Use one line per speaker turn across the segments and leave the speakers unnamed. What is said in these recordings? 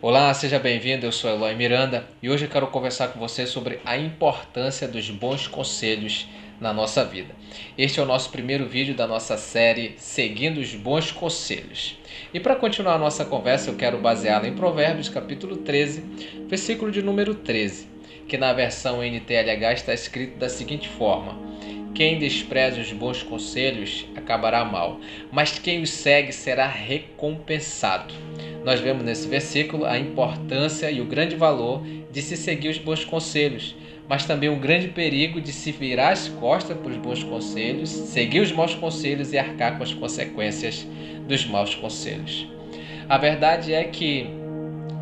Olá, seja bem-vindo, eu sou Eloy Miranda e hoje eu quero conversar com você sobre a importância dos bons conselhos na nossa vida. Este é o nosso primeiro vídeo da nossa série Seguindo os Bons Conselhos. E para continuar a nossa conversa eu quero baseá-la em Provérbios capítulo 13, versículo de número 13, que na versão NTLH está escrito da seguinte forma: quem despreza os bons conselhos acabará mal, mas quem os segue será recompensado. Nós vemos nesse versículo a importância e o grande valor de se seguir os bons conselhos, mas também um grande perigo de se virar as costas para os bons conselhos, seguir os maus conselhos e arcar com as consequências dos maus conselhos. A verdade é que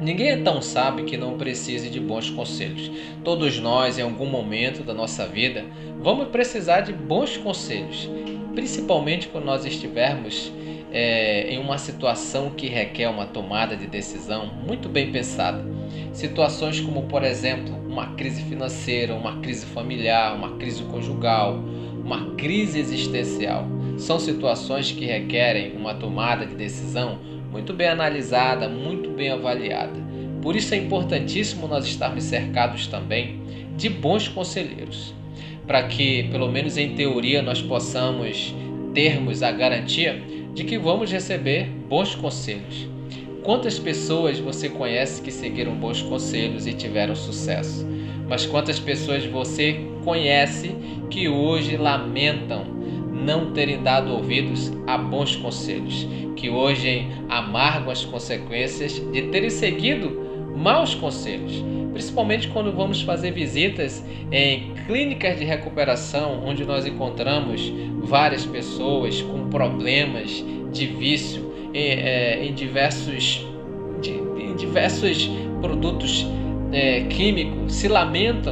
ninguém é tão sábio que não precise de bons conselhos. Todos nós, em algum momento da nossa vida, vamos precisar de bons conselhos, principalmente quando nós estivermos em uma situação que requer uma tomada de decisão muito bem pensada. Situações como, por exemplo, uma crise financeira, uma crise familiar, uma crise conjugal, uma crise existencial. São situações que requerem uma tomada de decisão muito bem analisada, muito bem avaliada. Por isso é importantíssimo nós estarmos cercados também de bons conselheiros, para que, pelo menos em teoria, nós possamos termos a garantia de que vamos receber bons conselhos. Quantas pessoas você conhece que seguiram bons conselhos e tiveram sucesso? Mas quantas pessoas você conhece que hoje lamentam não terem dado ouvidos a bons conselhos, que hoje amargam as consequências de terem seguido maus conselhos, principalmente quando vamos fazer visitas em clínicas de recuperação, onde nós encontramos várias pessoas com problemas de vício em diversos produtos químicos.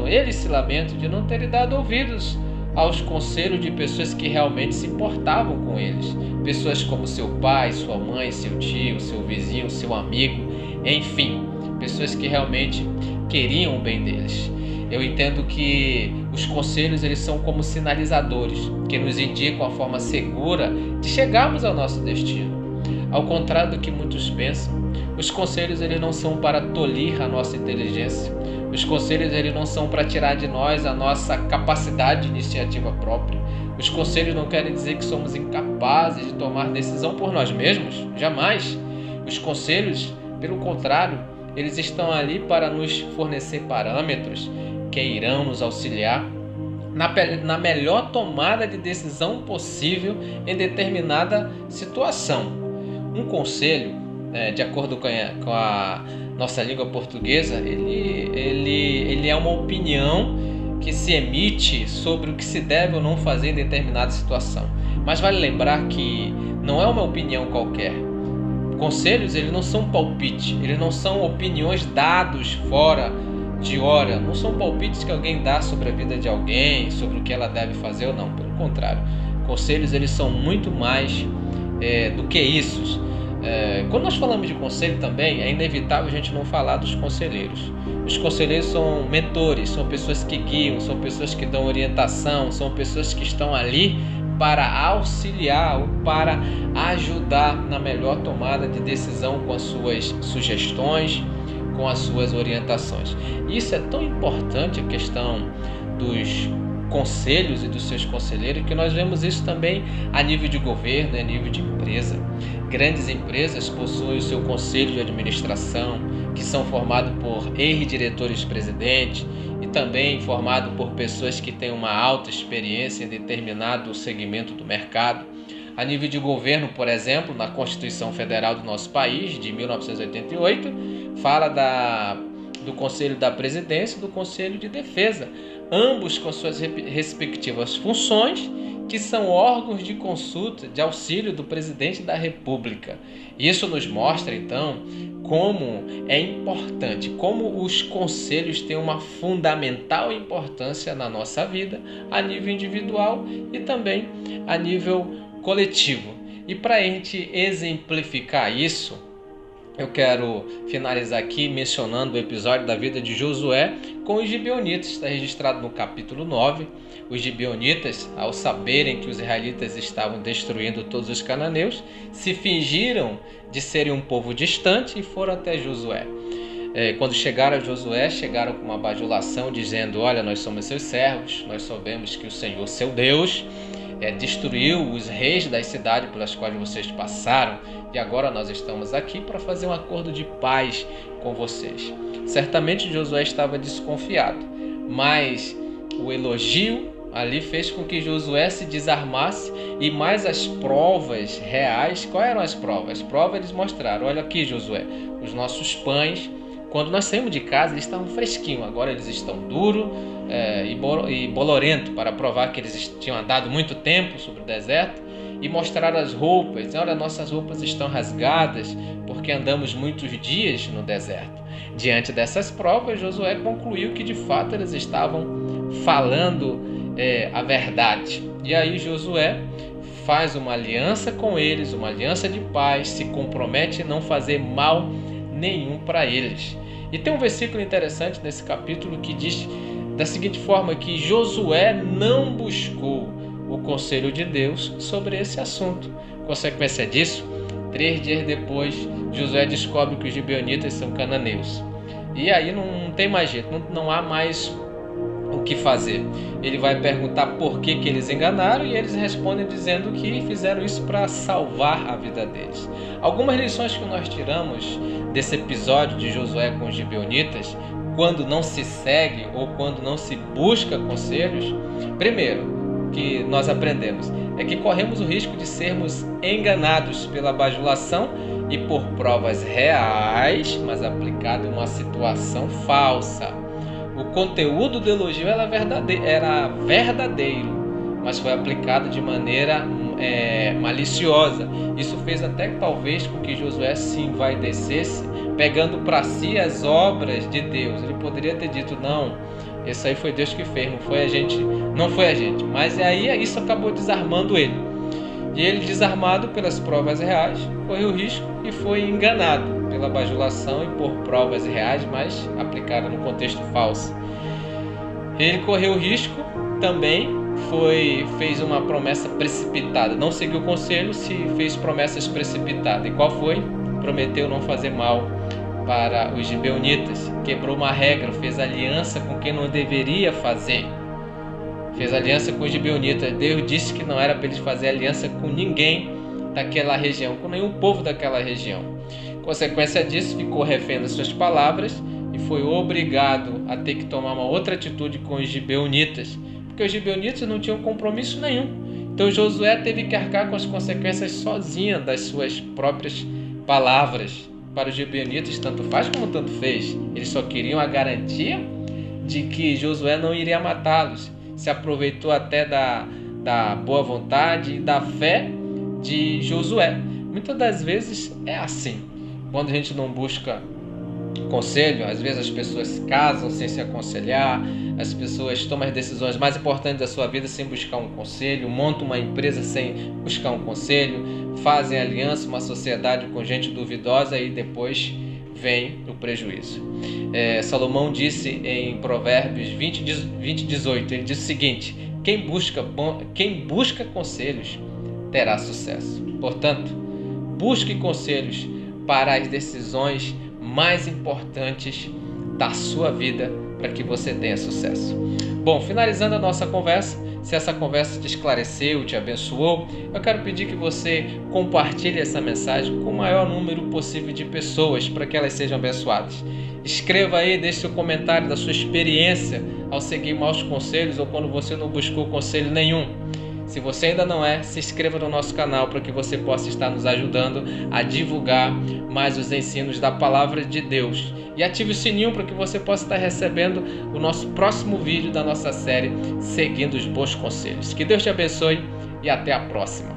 Eles se lamentam de não terem dado ouvidos aos conselhos de pessoas que realmente se importavam com eles. Pessoas como seu pai, sua mãe, seu tio, seu vizinho, seu amigo, enfim, pessoas que realmente queriam o bem deles. Eu entendo que os conselhos eles são como sinalizadores que nos indicam a forma segura de chegarmos ao nosso destino. Ao contrário do que muitos pensam, os conselhos eles não são para tolir a nossa inteligência. Os conselhos eles não são para tirar de nós a nossa capacidade de iniciativa própria. Os conselhos não querem dizer que somos incapazes de tomar decisão por nós mesmos. Jamais. Os conselhos, pelo contrário, eles estão ali para nos fornecer parâmetros que irão nos auxiliar na melhor tomada de decisão possível em determinada situação. Um conselho, de acordo com a nossa língua portuguesa, ele é uma opinião que se emite sobre o que se deve ou não fazer em determinada situação. Mas vale lembrar que não é uma opinião qualquer. Conselhos, eles não são palpite, eles não são opiniões dados fora de hora, não são palpites que alguém dá sobre a vida de alguém, sobre o que ela deve fazer ou não. Pelo contrário, conselhos eles são muito mais do que isso. Quando nós falamos de conselho também, é inevitável a gente não falar dos conselheiros. Os conselheiros são mentores, são pessoas que guiam, são pessoas que dão orientação, são pessoas que estão ali para auxiliar ou para ajudar na melhor tomada de decisão com as suas sugestões, com as suas orientações. Isso é tão importante, a questão dos conselhos e dos seus conselheiros, que nós vemos isso também a nível de governo, a nível de empresa. Grandes empresas possuem o seu conselho de administração, que são formados por ex-diretores-presidentes e também formado por pessoas que têm uma alta experiência em determinado segmento do mercado. A nível de governo, por exemplo, na Constituição Federal do nosso país, de 1988, fala do Conselho da Presidência e do Conselho de Defesa, ambos com suas respectivas funções, que são órgãos de consulta, de auxílio do Presidente da República. Isso nos mostra, então, como é importante, como os conselhos têm uma fundamental importância na nossa vida, a nível individual e também a nível coletivo. E para a gente exemplificar isso, eu quero finalizar aqui mencionando o episódio da vida de Josué com os gibeonitas. Está registrado no capítulo 9. Os gibeonitas, ao saberem que os israelitas estavam destruindo todos os cananeus, se fingiram de serem um povo distante e foram até Josué. Quando chegaram a Josué, chegaram com uma bajulação dizendo: olha, nós somos seus servos, nós sabemos que o Senhor, seu Deus, destruiu os reis das cidades pelas quais vocês passaram, e agora nós estamos aqui para fazer um acordo de paz com vocês. Certamente Josué estava desconfiado, mas o elogio ali fez com que Josué se desarmasse, e mais as provas reais. Quais eram as provas? As provas eles mostraram: olha aqui, Josué, os nossos pães, quando nós saímos de casa, eles estavam fresquinhos, agora eles estão duros e bolorento, para provar que eles tinham andado muito tempo sobre o deserto. E mostraram as roupas: olha, nossas roupas estão rasgadas, porque andamos muitos dias no deserto. Diante dessas provas, Josué concluiu que de fato eles estavam falando a verdade. E aí Josué faz uma aliança com eles, uma aliança de paz, se compromete a não fazer mal nenhum para eles. E tem um versículo interessante nesse capítulo que diz da seguinte forma, que Josué não buscou o conselho de Deus sobre esse assunto. Consequência disso, 3 dias depois, Josué descobre que os gibeonitas são cananeus. E aí não tem mais jeito, não há mais o que fazer. Ele vai perguntar por que eles enganaram, e eles respondem dizendo que fizeram isso para salvar a vida deles. Algumas lições que nós tiramos desse episódio de Josué com os gibeonitas, quando não se segue ou quando não se busca conselhos. Primeiro, que nós aprendemos é que corremos o risco de sermos enganados pela bajulação e por provas reais, mas aplicado em uma situação falsa. O conteúdo do elogio era verdadeiro, mas foi aplicado de maneira maliciosa. Isso fez até talvez com que Josué se envaidecesse, pegando para si as obras de Deus. Ele poderia ter dito: não, isso aí foi Deus que fez, não foi a gente. Mas aí isso acabou desarmando ele. E ele, desarmado pelas provas reais, correu o risco e foi enganado pela bajulação e por provas reais, mas aplicada no contexto falso. Ele correu o risco também, fez uma promessa precipitada, não seguiu o conselho, se fez promessas precipitadas. E qual foi? Prometeu não fazer mal para os gibeonitas, quebrou uma regra, fez aliança com quem não deveria fazer. Fez aliança com os gibeonitas. Deus disse que não era para eles fazer aliança com ninguém daquela região, com nenhum povo daquela região. Consequência disso, ficou refém das suas palavras e foi obrigado a ter que tomar uma outra atitude com os gibeonitas, porque os gibeonitas não tinham compromisso nenhum. Então Josué teve que arcar com as consequências sozinho das suas próprias palavras. Para os gibeonitas, tanto faz como tanto fez. Eles só queriam a garantia de que Josué não iria matá-los. Se aproveitou até da boa vontade e da fé de Josué. Muitas das vezes é assim. Quando a gente não busca conselho, às vezes as pessoas casam sem se aconselhar, as pessoas tomam as decisões mais importantes da sua vida sem buscar um conselho, montam uma empresa sem buscar um conselho, fazem aliança, uma sociedade com gente duvidosa e depois vem o prejuízo. Salomão disse em Provérbios 20:18, ele disse o seguinte: quem busca conselhos terá sucesso. Portanto, busque conselhos para as decisões mais importantes da sua vida, para que você tenha sucesso. Bom, finalizando a nossa conversa, se essa conversa te esclareceu, te abençoou, eu quero pedir que você compartilhe essa mensagem com o maior número possível de pessoas, para que elas sejam abençoadas. Escreva aí, deixe seu comentário da sua experiência ao seguir maus conselhos ou quando você não buscou conselho nenhum. Se você ainda não é, se inscreva no nosso canal para que você possa estar nos ajudando a divulgar mais os ensinos da Palavra de Deus. E ative o sininho para que você possa estar recebendo o nosso próximo vídeo da nossa série Seguindo os Bons Conselhos. Que Deus te abençoe e até a próxima.